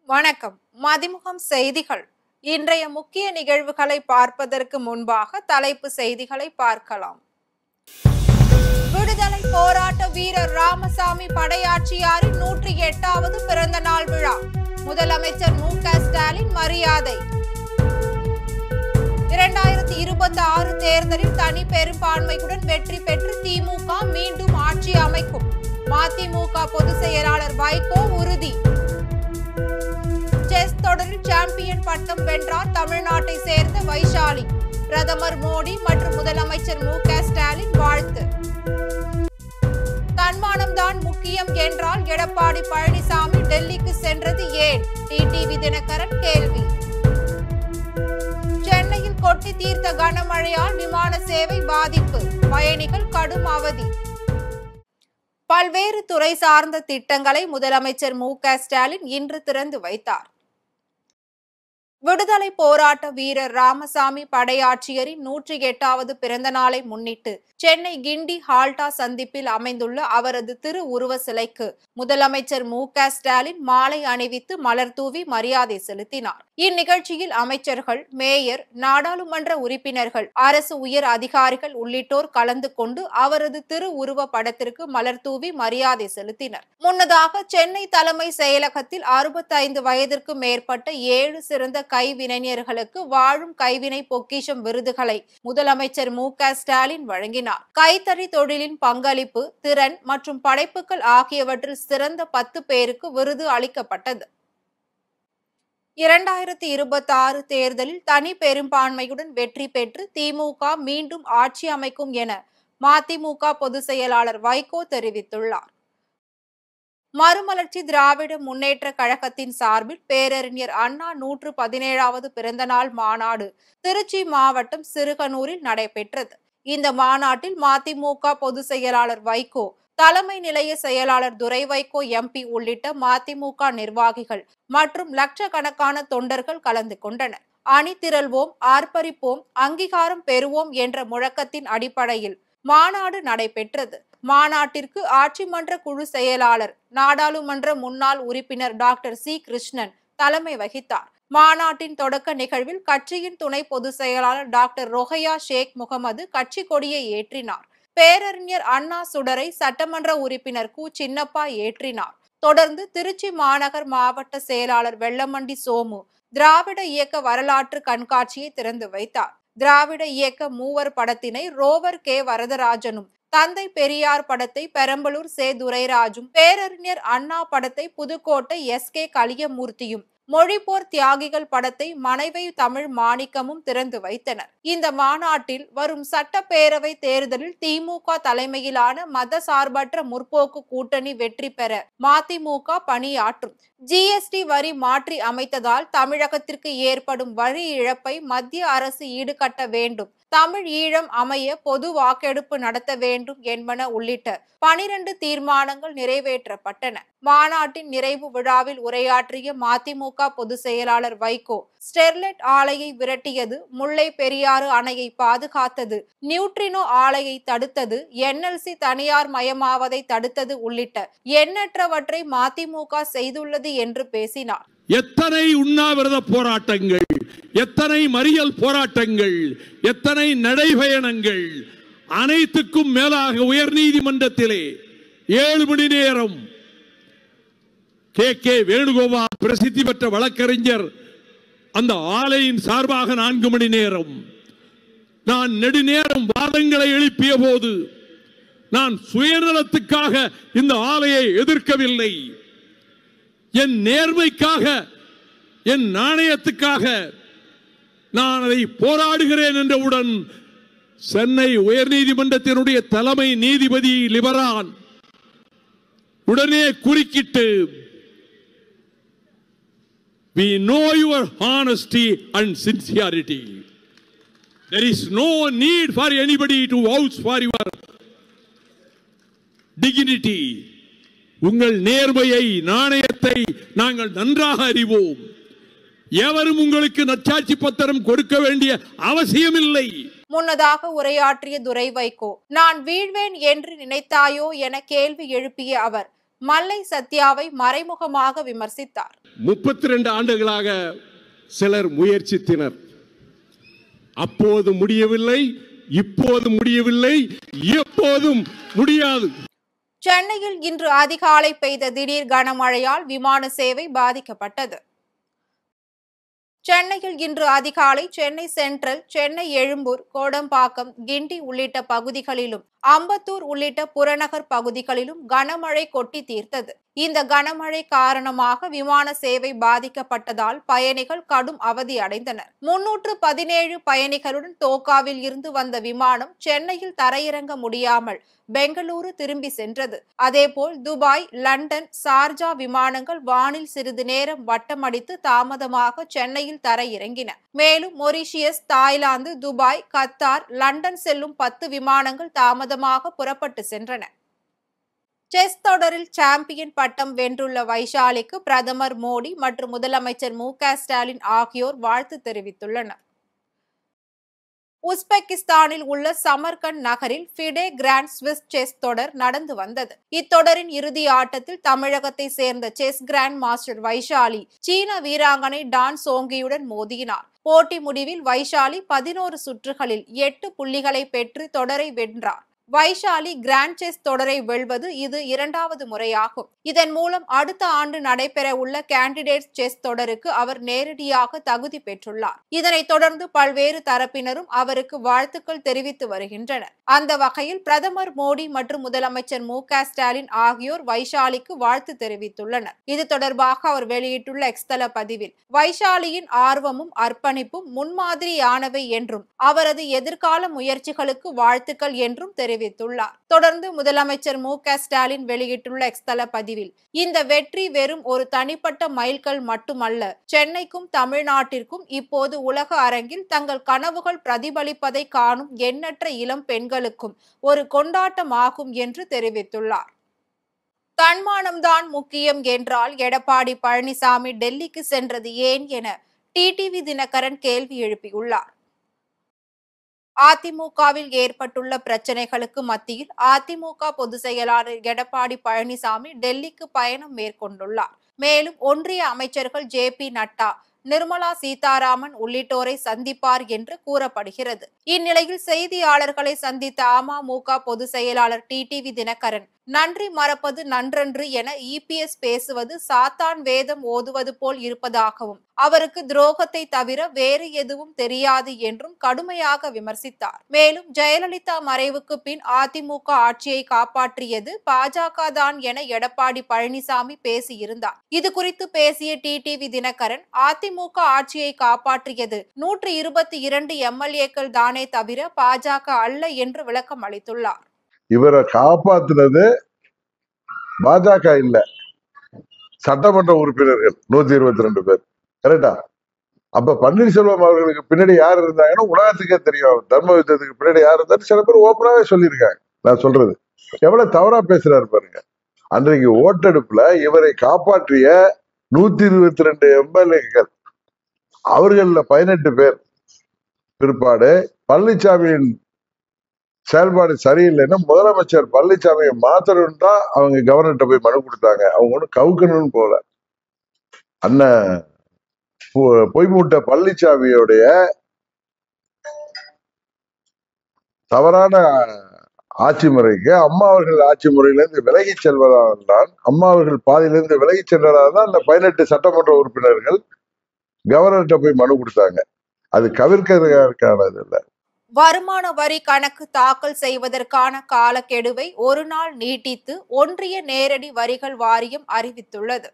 வணக்கம். மதிமுகம் செய்திகள். இன்றைய முக்கிய நிகழ்வுகளை பார்ப்பதற்கு முன்பாக தலைப்பு செய்திகளை பார்க்கலாம். விடுதலை போராட்ட வீரர் ராமசாமி படையாட்சியாரின் 108வது பிறந்த நாள் விழா. முதலமைச்சர் மு.க. ஸ்டாலின் மரியாதை. 2026 தேர்தலில் தனி பெரும்பான்மையுடன் வெற்றி பெற்று திமுக மீண்டும் ஆட்சி அமைக்கும். மதிமுக பொதுச் செயலாளர் வைகோ உறுதி. செஸ் தொடரில் சாம்பியன் பட்டம் வென்றார் தமிழ்நாட்டை சேர்ந்த வைஷாலி. பிரதமர் மோடி மற்றும் முதலமைச்சர் மு.க. ஸ்டாலின் வாழ்த்து. தன்மானம்தான் முக்கியம் என்றால் எடப்பாடி பழனிசாமி டெல்லிக்கு சென்றது ஏன்? டிடிவி தினகரன் கேள்வி. சென்னையில் கொட்டி தீர்த்த கனமழையால் விமான சேவை பாதிப்பு. பயணிகள் கடும் அவதி. பல்வேறு துறை சார்ந்த திட்டங்களை முதலமைச்சர் மு.க. ஸ்டாலின் இன்று திறந்து வைத்தார். விடுதலை போராட்ட வீரர் ராமசாமி படையாட்சியரின் 108வது பிறந்த நாளை முன்னிட்டு சென்னை கிண்டி ஹால்டா சந்திப்பில் அமைந்துள்ள அவரது திரு உருவ சிலைக்கு முதலமைச்சர் மு.க. ஸ்டாலின் மாலை அணிவித்து மலர் தூவி மரியாதை செலுத்தினார். இந்நிகழ்ச்சியில் அமைச்சர்கள், மேயர், நாடாளுமன்ற உறுப்பினர்கள், அரசு உயர் அதிகாரிகள் உள்ளிட்டோர் கலந்து கொண்டு அவரது திரு உருவ படத்திற்கு மலர் தூவி மரியாதை செலுத்தினர். முன்னதாக சென்னை தலைமை செயலகத்தில் 65 வயதிற்கு மேற்பட்ட 7 சிறந்த கைவினைஞர்களுக்கு வாழும் கைவினை பொக்கிஷம் விருதுகளை முதலமைச்சர் மு.க. ஸ்டாலின் வழங்கினார். கைத்தறி தொழிலின் பங்களிப்பு, திறன் மற்றும் படைப்புகள் ஆகியவற்றில் சிறந்த 10 பேருக்கு விருது அளிக்கப்பட்டது. 2026 தேர்தலில் தனி பெரும்பான்மையுடன் வெற்றி பெற்று திமுக மீண்டும் ஆட்சி அமைக்கும் என மதிமுக பொதுச் செயலாளர் வைகோ தெரிவித்துள்ளார். மறுமலர்ச்சி திராவிட முன்னேற்ற கழகத்தின் சார்பில் பேரறிஞர் அண்ணா 117வது பிறந்தநாள் மாநாடு திருச்சி மாவட்டம் சிறுகனூரில் நடைபெற்றது. இந்த மாநாட்டில் மதிமுக பொதுச் செயலாளர் வைகோ, தலைமை நிலைய செயலாளர் துரை வைகோ எம்பி உள்ளிட்ட மதிமுக நிர்வாகிகள் மற்றும் லட்சக்கணக்கான தொண்டர்கள் கலந்து கொண்டனர். அணி திரள்வோம், ஆர்ப்பரிப்போம், அங்கீகாரம் பெறுவோம் என்ற முழக்கத்தின் அடிப்படையில் மாநாடு நடைபெற்றது. மாநாட்டிற்கு ஆட்சி மன்ற குழு செயலாளர், நாடாளுமன்ற முன்னாள் உறுப்பினர் டாக்டர் சி. கிருஷ்ணன் தலைமை வகித்தார். மாநாட்டின் தொடக்க நிகழ்வில் கட்சியின் துணை பொதுச் செயலாளர் டாக்டர் ரொஹையா ஷேக் முகமது கட்சி கொடியை ஏற்றினார். பேரறிஞர் அண்ணா சுடரை சட்டமன்ற உறுப்பினர் கு. சின்னப்பா ஏற்றினார். தொடர்ந்து திருச்சி மாநகர் மாவட்ட செயலாளர் வெள்ளமண்டி சோமு திராவிட இயக்க வரலாற்று கண்காட்சியை திறந்து வைத்தார். திராவிட இயக்க மூவர் படத்தினை ரோவர் கே. வரதராஜனும், தந்தை பெரியார் படத்தை பெரம்பலூர் சே. துரைராஜும், பேரறிஞர் அண்ணா படத்தை புதுக்கோட்டை எஸ்.கே. கலியமூர்த்தியும், மொழிப்போர் தியாகிகள் படத்தை மனைவை தமிழ் மாணிக்கமும் திறந்து வைத்தனர். இந்த மாநாட்டில் வரும் சட்டப்பேரவை தேர்தலில் திமுக தலைமையிலான மதசார்பற்ற முற்போக்கு கூட்டணி வெற்றி பெற மதிமுக பணியாற்றும். ஜிஎஸ்டி வரி மாற்றி அமைத்ததால் தமிழகத்திற்கு ஏற்படும் வரி இழப்பை மத்திய அரசு ஈடுகட்ட வேண்டும், தமிழ் ஈழம் அமைய பொது வாக்கெடுப்பு நடத்த வேண்டும் என்பன உள்ளிட்ட 12 தீர்மானங்கள் நிறைவேற்றப்பட்டன. மாநாட்டின் நிறைவு விழாவில் உரையாற்றிய மதிமுக பொதுச் செயலாளர் வைகோ, ஸ்டெர்லைட் ஆலையை விரட்டியது, முல்லை பெரியாறு அணையை பாதுகாத்தது, நியூட்ரினோ ஆலையை தடுத்தது, NLC தனியார் மயமாவதை தடுத்தது உள்ளிட்ட எண்ணற்றவற்றை மதிமுக செய்துள்ளது என்று பேசினார். எத்தனை உண்ணாவிரத போராட்டங்கள், எத்தனை மறியல் போராட்டங்கள், எத்தனை நடைபயணங்கள், அனைத்துக்கும் மேலாக உயர்நீதிமன்றத்திலே 7 மணி நேரம் கே. வேணுகோபால் பிரசித்தி பெற்ற வழக்கறிஞர் அந்த ஆலையின் சார்பாக 4 மணி நேரம் நான் நெடுநேரம் வாதங்களை எழுப்பிய போது நான் சுயநலத்துக்காக இந்த ஆலையை எதிர்க்கவில்லை, என் நேர்மைக்காக, என் நாணயத்துக்காக நான் அதை போராடுகிறேன் என்றவுடன் சென்னை உயர்நீதிமன்றத்தினுடைய தலைமை நீதிபதி லிபரான் உடனே குறுக்கிட்டு, we know your honesty and sincerity, there is no need for anybody to vouch for your dignity, உங்கள் நேர்மையை, நாணயத்தை நாங்கள் நன்றாக அறிவோம், எவரும் உங்களுக்கு நற்சாட்சி பத்திரம் கொடுக்க வேண்டிய அவசியமில்லை. முன்னதாக உரையாற்றிய துரை வைகோ, நான் வீழ்வேன் என்று நினைத்தாயோ என கேள்வி எழுப்பிய அவர், மல்லை சத்யாவை மறைமுகமாக விமர்சித்தார். 32 ஆண்டுகளாக சிலர் முயற்சித்தனர். அப்போது முடியவில்லை, இப்போது முடியவில்லை, எப்போதும் முடியாது. சென்னையில் இன்று அதிகாலை பெய்த திடீர் கனமழையால் விமான சேவை பாதிக்கப்பட்டது. சென்னையில் இன்று அதிகாலை சென்னை சென்ட்ரல், சென்னை எழும்பூர், கோடம்பாக்கம், கிண்டி உள்ளிட்ட பகுதிகளிலும், அம்பத்தூர் உள்ளிட்ட புறநகர் பகுதிகளிலும் கனமழை கொட்டி தீர்த்தது. இந்த கனமழை காரணமாக விமான சேவை பாதிக்கப்பட்டதால் பயணிகள் கடும் அவதி அடைந்தனர். 317 பயணிகளுடன் தோக்காவில் இருந்து வந்த விமானம் சென்னையில் தரையிறங்க முடியாமல் பெங்களூரு திரும்பி சென்றது. அதேபோல் துபாய், லண்டன், சார்ஜா விமானங்கள் வானில் சிறிது நேரம் வட்டமடித்து தாமதமாக சென்னையில் தரையிறங்கின. மேலும் Mauritius, Thailand, Dubai, Qatar, London செல்லும் 10 விமானங்கள் தாமதமாக புறப்பட்டு சென்றன. செஸ் தொடரில் சாம்பியன் பட்டம் வென்றுள்ள வைஷாலிக்கு பிரதமர் மோடி மற்றும் முதலமைச்சர் மு.க. ஸ்டாலின் ஆகியோர் வாழ்த்து தெரிவித்துள்ளனர். உஸ்பெகிஸ்தானில் உள்ள சமர்கண்ட் நகரில் ஃபிடே கிராண்ட் ஸ்விஸ் செஸ் தொடர் நடந்து வந்தது. இத்தொடரின் இறுதி ஆட்டத்தில் தமிழகத்தை சேர்ந்த செஸ் கிராண்ட் மாஸ்டர் வைஷாலி சீன வீராங்கனை டான் சோங்கியுடன் மோதினார். போட்டி முடிவில் வைஷாலி 11 சுற்றுகளில் 8 புள்ளிகளை பெற்று தொடரை வென்றார். வைஷாலி கிராண்ட் செஸ் தொடரை வெல்வது இது 2வது முறையாகும். இதன் மூலம் அடுத்த ஆண்டு நடைபெற உள்ள கேண்டிடேட்ஸ் செஸ் தொடருக்கு அவர் நேரடியாக தகுதி பெற்றுள்ளார். இதனைத் தொடர்ந்து பல்வேறு தரப்பினரும் அவருக்கு வாழ்த்துக்கள் தெரிவித்து வருகின்றனர். அந்த வகையில் பிரதமர் மோடி மற்றும் முதலமைச்சர் மு.க. ஸ்டாலின் ஆகியோர் வைஷாலிக்கு வாழ்த்து தெரிவித்துள்ளனர். இது தொடர்பாக அவர் வெளியிட்டுள்ள எக்ஸ்தல பதிவில் வைஷாலியின் ஆர்வமும் அர்ப்பணிப்பும் முன்மாதிரியானவை என்றும் அவரது எதிர்கால முயற்சிகளுக்கு வாழ்த்துக்கள் என்றும் தெரிவித்துள்ளார். தொடர்ந்து முதலமைச்சர் மு.க. ஸ்டாலின் வெளியிட்டுள்ள எக்ஸ்தல பதிவில் இந்த வெற்றி வெறும் ஒரு தனிப்பட்ட மைல்கல் மட்டுமல்ல, சென்னைக்கும் தமிழ்நாட்டிற்கும் இப்போது உலக அரங்கில் தங்கள் கனவுகள் பிரதிபலிப்பதை காணும் எண்ணற்ற இளம் பெண்களுக்கும் ஒரு கொண்டாட்டமாகும் என்று தெரிவித்துள்ளார். தன்மானம்தான் முக்கியம் என்றால் எடப்பாடி பழனிசாமி டெல்லிக்கு சென்றது ஏன் என டிடிவி தினகரன் கேள்வி எழுப்பியுள்ளார். அதிமுகவில் ஏற்பட்டுள்ள பிரச்சனைகளுக்கு மத்தியில் அதிமுக பொதுச் செயலாளர் எடப்பாடி பழனிசாமி டெல்லிக்கு பயணம் மேற்கொண்டுள்ளார். மேலும் ஒன்றிய அமைச்சர்கள் ஜே.பி. நட்டா, நிர்மலா சீதாராமன் உள்ளிட்டோரை சந்திப்பார் என்று கூறப்படுகிறது. இந்நிலையில் செய்தியாளர்களை சந்தித்த அமமுக பொதுச் செயலாளர் டிடிவி தினகரன், நன்றி மறப்பது நன்றன்று என இபிஎஸ் பேசுவது சாத்தான் வேதம் ஓதுவது போல் இருப்பதாகவும் அவருக்கு துரோகத்தை தவிர வேறு எதுவும் தெரியாது என்றும் கடுமையாக விமர்சித்தார். மேலும் ஜெயலலிதா மறைவுக்கு பின் அதிமுக ஆட்சியை காப்பாற்றியது பாஜக தான் என எடப்பாடி பழனிசாமி பேசியிருந்தார். இது குறித்து பேசிய டிடிவி தினகரன், அதிமுக ஆட்சியை காப்பாற்றியது 122 எம்எல்ஏக்கள் தானே தவிர பாஜக அல்ல என்று விளக்கம் அளித்துள்ளார். இவரை காப்பாத்துனது பாஜக இல்ல, சட்டமன்ற உறுப்பினர்கள் 122 பேர். கரெக்டா? அப்ப பன்னீர்செல்வம் அவர்களுக்கு பின்னாடி யார் இருந்தாங்கன்னா உலகத்துக்கே தெரியும். தர்ம யுத்தத்துக்கு பின்னாடி யார் இருந்தாரு சில பேர் ஓப்பனாவே சொல்லியிருக்காங்க. நான் சொல்றது எவ்வளவு தவறா பேசுறாரு பாருங்க. அன்றைக்கு ஓட்டெடுப்புல இவரை காப்பாற்றிய 122 எம்எல்ஏக்கள், அவர்கள 18 பேர் பிற்பாடு பழனிசாமியின் செயல்பாடு சரியில்லைன்னா முதலமைச்சர் பழனிசாமியை மாத்தணும் தான் அவங்க கவர்னர்கிட்ட போய் மனு கொடுத்தாங்க. அவங்க ஒன்றும் கவுக்கணும்னு போல. அண்ணன் பொய்மூட்ட பழனிசாமியோடைய தவறான ஆட்சி முறைக்கு அம்மா அவர்கள் ஆட்சி முறையிலிருந்து விலகி செல்வதால் தான், அம்மா அவர்கள் பாதியிலிருந்து விலகி சென்றதால் தான் அந்த 18 சட்டமன்ற உறுப்பினர்கள் கவர்னர்கிட்ட போய் மனு கொடுத்தாங்க. அது கவிர்க்கிறதுக்கானது இல்லை. வருமான வரி கணக்கு தாக்கல் செய்வதற்கான காலக்கெடுவை ஒரு நாள் நீட்டித்து ஒன்றிய நேரடி வரிகள் வாரியம் அறிவித்துள்ளது.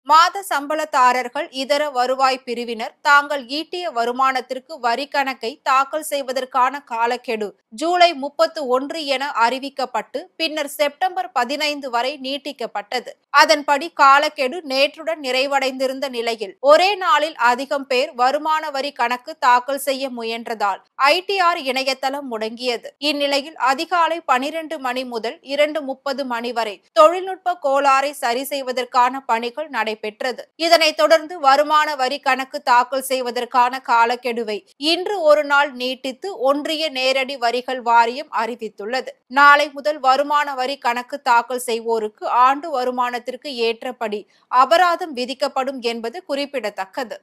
மாத சம்பளதாரர்கள், இதர வருவாய் பிரிவினர் தாங்கள் ஈட்டிய வருமானத்திற்கு வரி கணக்கை தாக்கல் செய்வதற்கான காலக்கெடு ஜூலை 31 என அறிவிக்கப்பட்டு பின்னர் செப்டம்பர் 15 வரை நீட்டிக்கப்பட்டது. அதன்படி காலக்கெடு நேற்றுடன் நிறைவடைந்திருந்த நிலையில் ஒரே நாளில் அதிகம் பேர் வருமான வரி கணக்கு தாக்கல் செய்ய முயன்றதால் ஐடிஆர் இணையதளம் முடங்கியது. இந்நிலையில் அதிகாலை 12 மணி முதல் 2:30 மணி வரை தொழில்நுட்ப கோளாறை சரி செய்வதற்கான பணிகள் நடைபெற்றது. நடைபெற்றது. இதனைத் தொடர்ந்து வருமான வரி கணக்கு தாக்கல் செய்வதற்கான காலக்கெடுவை இன்று ஒரு நாள் நீட்டித்து ஒன்றிய நேரடி வரிகள் வாரியம் அறிவித்துள்ளது. நாளை முதல் வருமான வரி கணக்கு தாக்கல் செய்வோருக்கு ஆண்டு வருமானத்திற்கு ஏற்றபடி அபராதம் விதிக்கப்படும் என்பது குறிப்பிடத்தக்கது.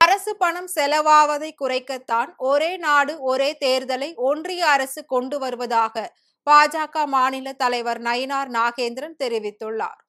அரசு பணம் செலவாவதை குறைக்கத்தான் ஒரே நாடு ஒரே தேர்தலை ஒன்றிய அரசு கொண்டு வருவதாக பாஜக மாநில தலைவர் நயினார் நாகேந்திரன் தெரிவித்துள்ளார்.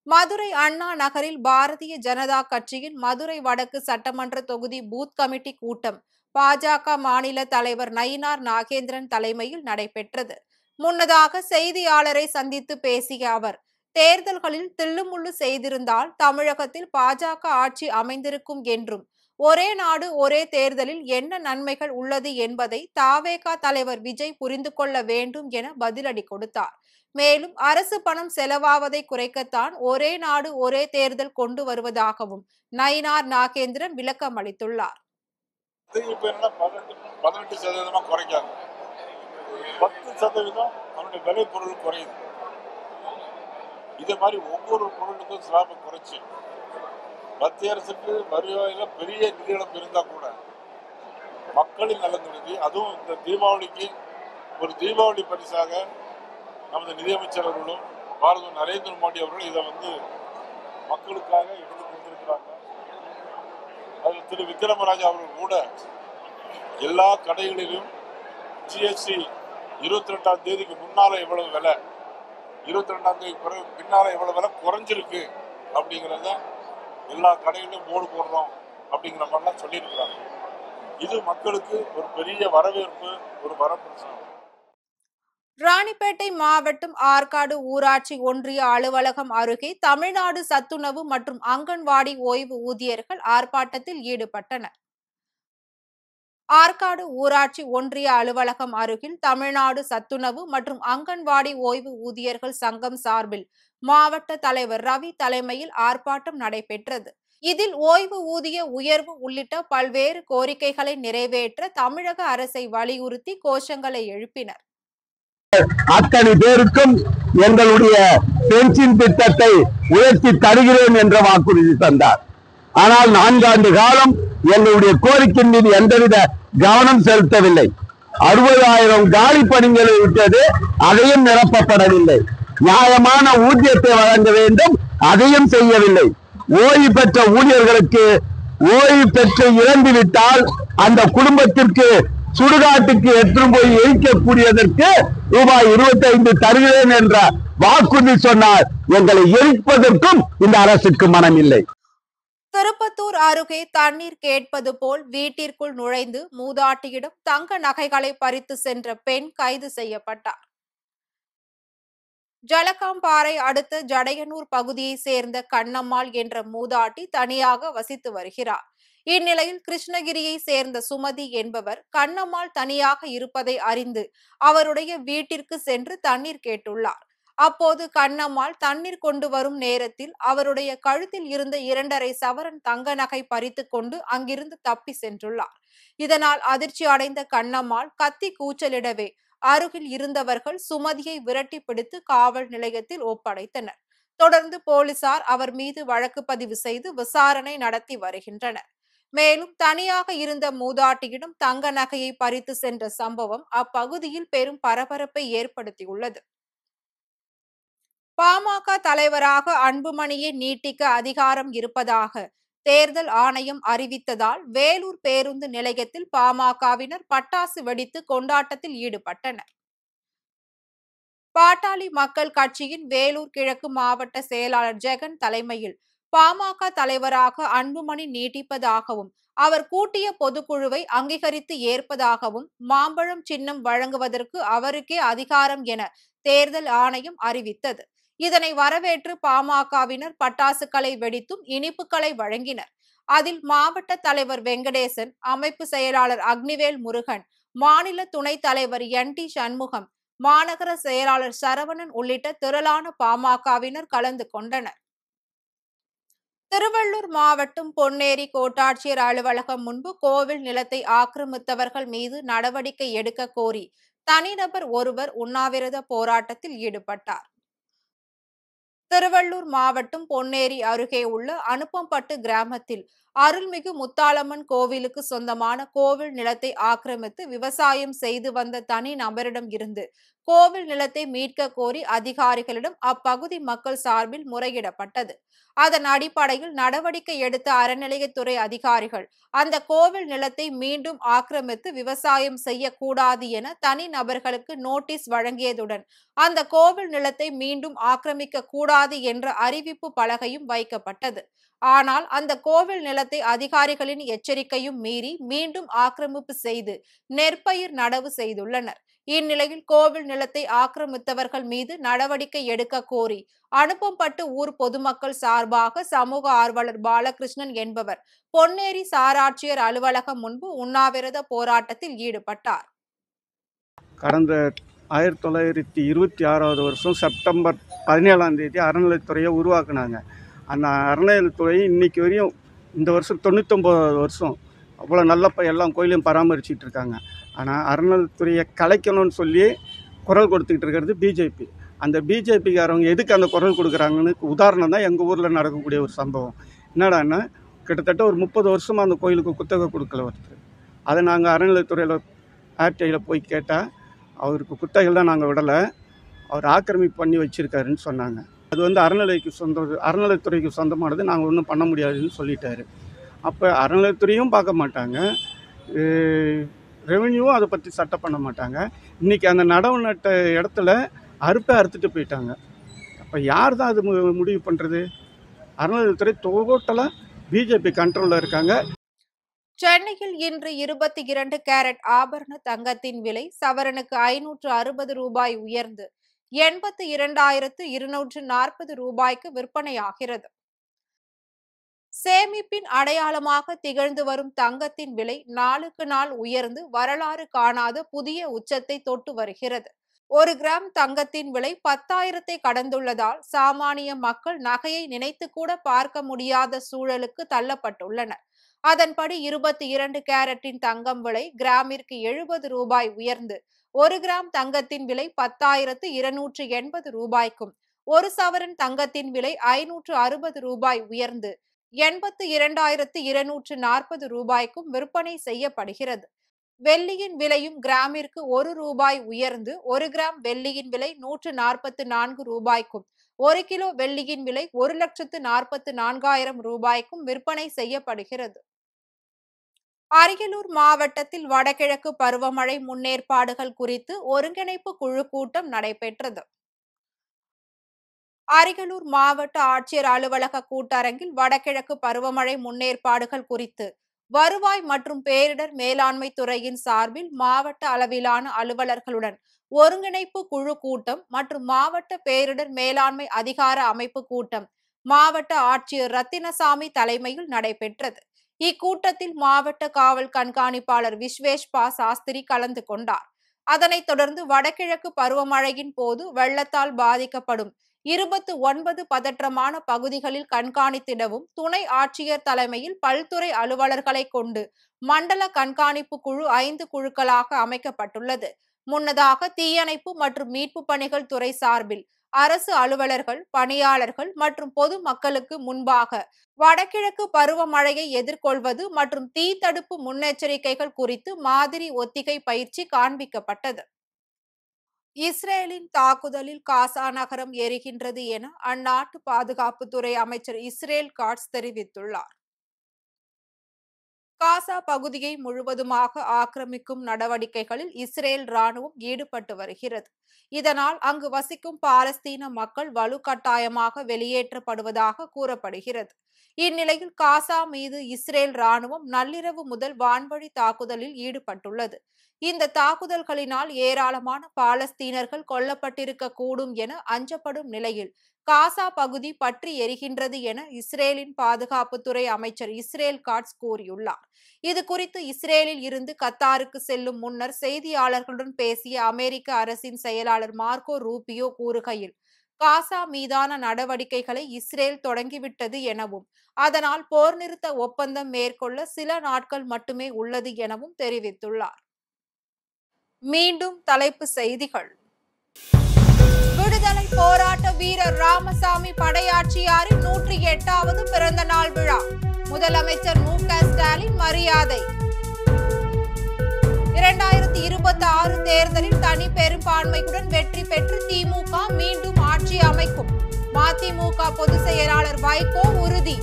மதுரை அண்ணா நகரில் பாரதிய ஜனதா கட்சியின் மதுரை வடக்கு சட்டமன்ற தொகுதி பூத் கமிட்டி கூட்டம் பாஜக மாநில தலைவர் நயினார் நாகேந்திரன் தலைமையில் நடைபெற்றது. முன்னதாக செய்தியாளரை சந்தித்து பேசிய அவர், தேர்தல்களில் தில்லுமுள்ளு செய்திருந்தால் தமிழகத்தில் பாஜக ஆட்சி அமைந்திருக்கும் என்றும், ஒரே நாடு ஒரே தேர்தலில் என்ன நன்மைகள் உள்ளது என்பதை தவேக தலைவர் விஜய் புரிந்து கொள்ள வேண்டும் என பதிலடி கொடுத்தார். மேலும் அரசு பணம் செலவாவதை குறைக்கத்தான் ஒரே நாடு ஒரே தேர்தல் கொண்டு வருவதாகவும் நயினார் நாகேந்திரன் விளக்கம் அளித்துள்ளார். 18% குறைக்காங்க, 10% அவனுடைய விலை பொருள் குறையுது. இதே மாதிரி ஒவ்வொரு பொருளுக்கும் ஸ்லாபம் குறைச்சு மத்திய அரசுக்கு வருவாயில பெரிய நிதி இழப்பு இருந்தா கூட மக்களின் நலன் கருதி, அதுவும் இந்த தீபாவளிக்கு ஒரு தீபாவளி பரிசாக நமது நிதியமைச்சர் அவர்களும் பாரத நரேந்திர மோடி அவர்களும் இதை மக்களுக்காக எடுத்து கொடுத்திருக்கிறாங்க. அதில் திரு விக்ரமராஜா அவர்கள் கூட எல்லா கடைகளிலும் ஜிஎஸ்டி 22ஆம் தேதிக்கு முன்னால எவ்வளவு விலை, 22ஆம் தேதி பிறகு பின்னால எவ்வளவு விலை குறைஞ்சிருக்கு அப்படிங்கிறத எல்லா கடைகளிலும் போர்டு போடுறோம் அப்படிங்கிற மாதிரிலாம் சொல்லியிருக்கிறாங்க. இது மக்களுக்கு ஒரு பெரிய வரவேற்பு, ஒரு வரப்பிரசாதம். ராணிப்பேட்டை மாவட்டம் ஆற்காடு ஊராட்சி ஒன்றிய அலுவலகம் அருகே தமிழ்நாடு சத்துணவு மற்றும் அங்கன்வாடி ஓய்வு ஊதியர்கள் ஆர்ப்பாட்டத்தில் ஈடுபட்டனர். ஆற்காடு ஊராட்சி ஒன்றிய அலுவலகம் அருகில் தமிழ்நாடு சத்துணவு மற்றும் அங்கன்வாடி ஓய்வு ஊதியர்கள் சங்கம் சார்பில் மாவட்ட தலைவர் ரவி தலைமையில் ஆர்ப்பாட்டம் நடைபெற்றது. இதில் ஓய்வு ஊதிய உயர்வு உள்ளிட்ட பல்வேறு கோரிக்கைகளை நிறைவேற்ற தமிழக அரசை வலியுறுத்தி கோஷங்களை எழுப்பினர். அத்தனை பேருக்கும் எங்களுடைய பென்ஷன் திட்டத்தை உயர்த்தி தருகிறேன் என்ற வாக்குறுதி தந்தார். ஆனால் 4 ஆண்டு காலம் எங்களுடைய கோரிக்கை மீது எந்தவித கவனம் செலுத்தவில்லை. 60,000 காலி பணிகளை விட்டது, அதையும் நிரப்பப்படவில்லை. நியாயமான ஊதியத்தை வழங்க வேண்டும், அதையும் செய்யவில்லை. ஓய்வு பெற்ற ஊழியர்களுக்கு ஓய்வு பெற்று இறந்துவிட்டால் அந்த குடும்பத்திற்கு சுடுகாட்டுக்கு எடுத்து போய் எரிக்கக்கூடியதற்கு ரூபாய் 25 தருகிறேன் என்ற வாக்குறுதி சொன்னார். எங்களை எரிப்பதற்கும் இந்த அரசுக்கு மனமில்லை. திருப்பத்தூர் அருகே தண்ணீர் கேட்பது போல் வீட்டிற்குள் நுழைந்து மூதாட்டியிடம் தங்க நகைகளை பறித்து சென்ற பெண் கைது செய்யப்பட்டார். ஜலகாம்பாறை அடுத்த ஜடையனூர் பகுதியை சேர்ந்த கண்ணம்மாள் என்ற மூதாட்டி தனியாக வசித்து வருகிறார். இந்நிலையில் கிருஷ்ணகிரியை சேர்ந்த சுமதி என்பவர் கண்ணம்மாள் தனியாக இருப்பதை அறிந்து அவருடைய வீட்டிற்கு சென்று தண்ணீர் கேட்டுள்ளார். அப்போது கண்ணம்மாள் தண்ணீர் கொண்டு வரும் நேரத்தில் அவருடைய கழுத்தில் இருந்த 2.5 சவரன் தங்க நகை பறித்து கொண்டு அங்கிருந்து தப்பி சென்றுள்ளார். இதனால் அதிர்ச்சி அடைந்த கண்ணம்மாள் கத்தி கூச்சலிடவே அருகில் இருந்தவர்கள் சுமதியை விரட்டி பிடித்து காவல் நிலையத்தில் ஒப்படைத்தனர். தொடர்ந்து போலீசார் அவர் மீது வழக்கு பதிவு செய்து விசாரணை நடத்தி வருகின்றனர். மேலும் தனியாக இருந்த மூதாட்டியிடம் தங்க நகையை பறித்து சென்ற சம்பவம் அப்பகுதியில் பெரும் பரபரப்பை ஏற்படுத்தியுள்ளது. பாமக தலைவராக அன்புமணியை நீட்டிக்க அதிகாரம் இருப்பதாக தேர்தல் ஆணையம் அறிவித்ததால் வேலூர் பேருந்து நிலையத்தில் பாமகவினர் பட்டாசு வெடித்து கொண்டாட்டத்தில் ஈடுபட்டனர். பாட்டாளி மக்கள் கட்சியின் வேலூர் கிழக்கு மாவட்ட செயலாளர் ஜெகன் தலைமையில் பாமக தலைவராக அன்புமணி நீட்டிப்பதாகவும் அவர் கூட்டிய பொதுக்குழுவை அங்கீகரித்து ஏற்பதாகவும் மாம்பழம் சின்னம் வழங்குவதற்கு அவருக்கே அதிகாரம் என தேர்தல் ஆணையம் அறிவித்தது. இதனை வரவேற்று பாமகவினர் பட்டாசுகளை வெடித்தும் இனிப்புகளை வழங்கினர். அதில் மாவட்ட தலைவர் வெங்கடேசன், அமைப்பு செயலாளர் அக்னிவேல் முருகன், மாநில துணைத் தலைவர் NT சண்முகம், மாநகர செயலாளர் சரவணன் உள்ளிட்ட திரளான பாமகவினர் கலந்து கொண்டனர். திருவள்ளூர் மாவட்டம் பொன்னேரி கோட்டாட்சியர் அலுவலகம் முன்பு கோவில் நிலத்தை ஆக்கிரமித்தவர்கள் மீது நடவடிக்கை எடுக்க கோரி தனிநபர் ஒருவர் உண்ணாவிரத போராட்டத்தில் ஈடுபட்டார். திருவள்ளூர் மாவட்டம் பொன்னேரி அருகே உள்ள அனுப்பம்பட்டு கிராமத்தில் அருள்மிகு முத்தாளம்மன் கோவிலுக்கு சொந்தமான கோவில் நிலத்தை ஆக்கிரமித்து விவசாயம் செய்து வந்த தனி நபரிடம் இருந்து கோவில் நிலத்தை மீட்க கோரி அதிகாரிகளிடம் அப்பகுதி மக்கள் சார்பில் முறையிடப்பட்டது. அதன் அடிப்படையில் நடவடிக்கை எடுத்த அறநிலையத்துறை அதிகாரிகள் அந்த கோவில் நிலத்தை மீண்டும் ஆக்கிரமித்து விவசாயம் செய்யக்கூடாது என தனி நபர்களுக்கு நோட்டீஸ் வழங்கியதுடன் அந்த கோவில் நிலத்தை மீண்டும் ஆக்கிரமிக்க கூடாது என்ற அறிவிப்பு பலகையும் வைக்கப்பட்டது. ஆனால் அந்த கோவில் நிலத்தை அதிகாரிகளின் எச்சரிக்கையும் மீறி மீண்டும் ஆக்கிரமிப்பு செய்து நெற்பயிர் நடவு செய்துள்ளனர். இந்நிலையில் கோவில் நிலத்தை ஆக்கிரமித்தவர்கள் மீது நடவடிக்கை எடுக்க கோரி அனுப்பம்பட்டு ஊர் பொதுமக்கள் சார்பாக சமூக ஆர்வலர் பாலகிருஷ்ணன் என்பவர் பொன்னேரி சாராட்சியர் அலுவலகம் முன்பு உண்ணாவிரத போராட்டத்தில் ஈடுபட்டார். கடந்த 1926 வருஷம் செப்டம்பர் 17ஆம் தேதி அறநிலையத்துறையை உருவாக்குனாங்க. அந்த அறநிலையத்துறை இன்னைக்கு வரையும் இந்த வருஷம் 99 வருஷம் அவ்வளோ நல்ல எல்லாம் கோயிலையும் பராமரிச்சுட்டு இருக்காங்க. ஆனால் அறநிலையத்துறையை கலைக்கணும்னு சொல்லி குரல் கொடுத்துக்கிட்டு இருக்கிறது பிஜேபி. அந்த பிஜேபிக்காரவங்க எதுக்கு அந்த குரல் கொடுக்குறாங்கன்னு உதாரணம் தான் எங்கள் ஊரில் நடக்கக்கூடிய ஒரு சம்பவம். என்னடான்னா, கிட்டத்தட்ட ஒரு 30 வருஷமாக அந்த கோயிலுக்கு குத்தகை கொடுக்கல ஒருத்தர். அதை நாங்கள் அறநிலையத்துறையில் ஆர்டிஐயில் போய் கேட்டால் அவருக்கு குத்தகைலாம் நாங்கள் விடலை, அவர் ஆக்கிரமிப்பு பண்ணி வச்சுருக்காருன்னு சொன்னாங்க. அது அறநிலையத்துறைக்கு சொந்தமானது, நாங்கள் ஒன்றும் பண்ண முடியாதுன்னு சொல்லிட்டாரு. அப்போ அறநிலையத்துறையும் பார்க்க மாட்டாங்க, ரெவென்யூவும் அதை பற்றி சட்டம் பண்ண மாட்டாங்க. இன்றைக்கி அந்த நடவு நட்ட இடத்துல அறுத்துட்டு போயிட்டாங்க. அப்போ யார் தான் அது முடிவு பண்ணுறது? அறநிலையத்துறை டோட்டலாக பிஜேபி கண்ட்ரோலில் இருக்காங்க. சென்னையில் இன்று 22 கேரட் ஆபரண தங்கத்தின் விலை சவரனுக்கு 560 ரூபாய் உயர்ந்து 82,240 ரூபாய்க்கு விற்பனையாகிறது. சேமிப்பின் அடையாளமாக திகழ்ந்து வரும் தங்கத்தின் விலை நாளுக்கு நாள் உயர்ந்து வரலாறு காணாத புதிய உச்சத்தை தொட்டு வருகிறது. 1 கிராம் தங்கத்தின் விலை 10,000 கடந்துள்ளதால் சாமானிய மக்கள் நகையை நினைத்து கூட பார்க்க முடியாத சூழலுக்கு தள்ளப்பட்டுள்ளனர். அதன்படி 22 கேரட்டின் தங்கம் விலை கிராமிற்கு 70 ரூபாய் உயர்ந்து 1 கிராம் தங்கத்தின் விலை 10,280 ரூபாய்க்கும், 1 சவரன் தங்கத்தின் விலை 560 ரூபாய் உயர்ந்து 82,240 ரூபாய்க்கும் விற்பனை செய்யப்படுகிறது. வெள்ளியின் விலையும் கிராமிற்கு 1 ரூபாய் உயர்ந்து 1 கிராம் வெள்ளியின் விலை 144 ரூபாய்க்கும், 1 கிலோ வெள்ளியின் விலை 1,44,000 ரூபாய்க்கும் விற்பனை செய்யப்படுகிறது. அரியலூர் மாவட்டத்தில் வடகிழக்கு பருவமழை முன்னேற்பாடுகள் குறித்து ஒருங்கிணைப்பு குழு கூட்டம் நடைபெற்றது. அரியலூர் மாவட்ட ஆட்சியர் அலுவலக கூட்டரங்கில் வடகிழக்கு பருவமழை முன்னேற்பாடுகள் குறித்து வருவாய் மற்றும் பேரிடர் மேலாண்மை துறையின் சார்பில் மாவட்ட அளவிலான அலுவலர்களுடன் ஒருங்கிணைப்பு குழு கூட்டம் மற்றும் மாவட்ட பேரிடர் மேலாண்மை அதிகார அமைப்பு கூட்டம் மாவட்ட ஆட்சியர் ரத்தினசாமி தலைமையில் நடைபெற்றது. இக்கூட்டத்தில் மாவட்ட காவல் கண்காணிப்பாளர் விஸ்வேஷ்பா சாஸ்திரி கலந்து கொண்டார். அதனைத் தொடர்ந்து வடகிழக்கு பருவமழையின் போது வெள்ளத்தால் பாதிக்கப்படும் 29 பதற்றமான பகுதிகளில் கண்காணித்திடவும் துணை ஆட்சியர் தலைமையில் பல்துறை அலுவலர்களை கொண்டு மண்டல கண்காணிப்பு குழு 5 குழுக்களாக அமைக்கப்பட்டுள்ளது. முன்னதாக தீயணைப்பு மற்றும் மீட்பு பணிகள் துறை சார்பில் அரசு அலுவலர்கள், பணியாளர்கள் மற்றும் பொது மக்களுக்கு முன்பாக வடகிழக்கு பருவமழையை எதிர்கொள்வது மற்றும் தீ தடுப்பு முன்னெச்சரிக்கைகள் குறித்து மாதிரி ஒத்திகை பயிற்சி காண்பிக்கப்பட்டது. இஸ்ரேலின் தாக்குதலில் காசா நகரம் எரிகின்றது என அந்நாட்டு பாதுகாப்புத்துறை அமைச்சர் இஸ்ரேல் காட்ஸ் தெரிவித்துள்ளார். காசா பகுதியை முழுவதுமாக ஆக்கிரமிக்கும் நடவடிக்கைகளில் இஸ்ரேல் ராணுவம் ஈடுபட்டு வருகிறது. இதனால் அங்கு வசிக்கும் பாலஸ்தீன மக்கள் வலுக்கட்டாயமாக வெளியேற்றப்படுவதாக கூறப்படுகிறது. இந்நிலையில் காசா மீது இஸ்ரேல் ராணுவம் நள்ளிரவு முதல் வான்வழி தாக்குதலில் ஈடுபட்டுள்ளது. இந்த தாக்குதல்களினால் ஏராளமான பாலஸ்தீனர்கள் கொல்லப்பட்டிருக்க கூடும் என அஞ்சப்படும் நிலையில் காசா பகுதி பற்றி எரிகின்றது என இஸ்ரேலின் பாதுகாப்புத்துறை அமைச்சர் இஸ்ரேல் காட்ஸ் கூறியுள்ளார். இது குறித்து இஸ்ரேலில் இருந்து கத்தாருக்கு செல்லும் முன்னர் செய்தியாளர்களுடன் பேசிய அமெரிக்க அரசின் செயலாளர் மார்க்கோ ரூபியோ கூறுகையில், காசா மீதான நடவடிக்கைகளை இஸ்ரேல் தொடங்கிவிட்டது எனவும் அதனால் போர் நிறுத்த ஒப்பந்தம் மேற்கொள்ள சில நாட்கள் மட்டுமே உள்ளது எனவும் தெரிவித்துள்ளார். மீண்டும் தலைப்பு செய்திகள். விடுதலை விடுதலை போராட்ட வீரர் ராமசாமி படையாட்சியாரின் 108வது பிறந்த நாள் விழா. முதலமைச்சர் மு.க. ஸ்டாலின் மரியாதை. 2026 தேர்தலில் தனி பெரும்பான்மையுடன் வெற்றி பெற்று திமுக மீண்டும் ஆட்சி அமைக்கும். மதிமுக பொதுச் செயலாளர் வைகோ உறுதி.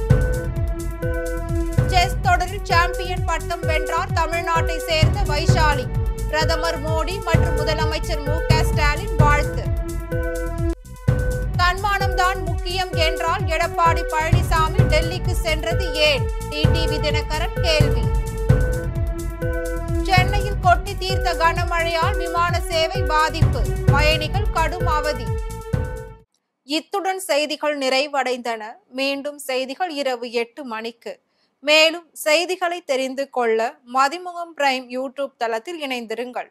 செஸ் தொடரில் சாம்பியன் பட்டம் வென்றார் தமிழ்நாட்டை சேர்ந்த வைஷாலி. பிரதமர் மோடி மற்றும் முதலமைச்சர் மு.க. ஸ்டாலின் வாழ்த்து. தன்மானம்தான் முக்கியம் என்றால் எடப்பாடி பழனிசாமி டெல்லிக்கு சென்றது ஏன்? டிடிவி தினகரன் கேள்வி. சென்னையில் கொட்டி தீர்த்த கனமழையால் விமான சேவை பாதிப்பு. பயணிகள் கடும் அவதி. இத்துடன் செய்திகள் நிறைவடைந்தன. மீண்டும் செய்திகள் இரவு 8 மணிக்கு. மேலும் செய்திகளை தெரிந்து கொள்ள மதிமுகம் பிரைம் யூடியூப் தளத்தில் இணைந்திருங்கள்.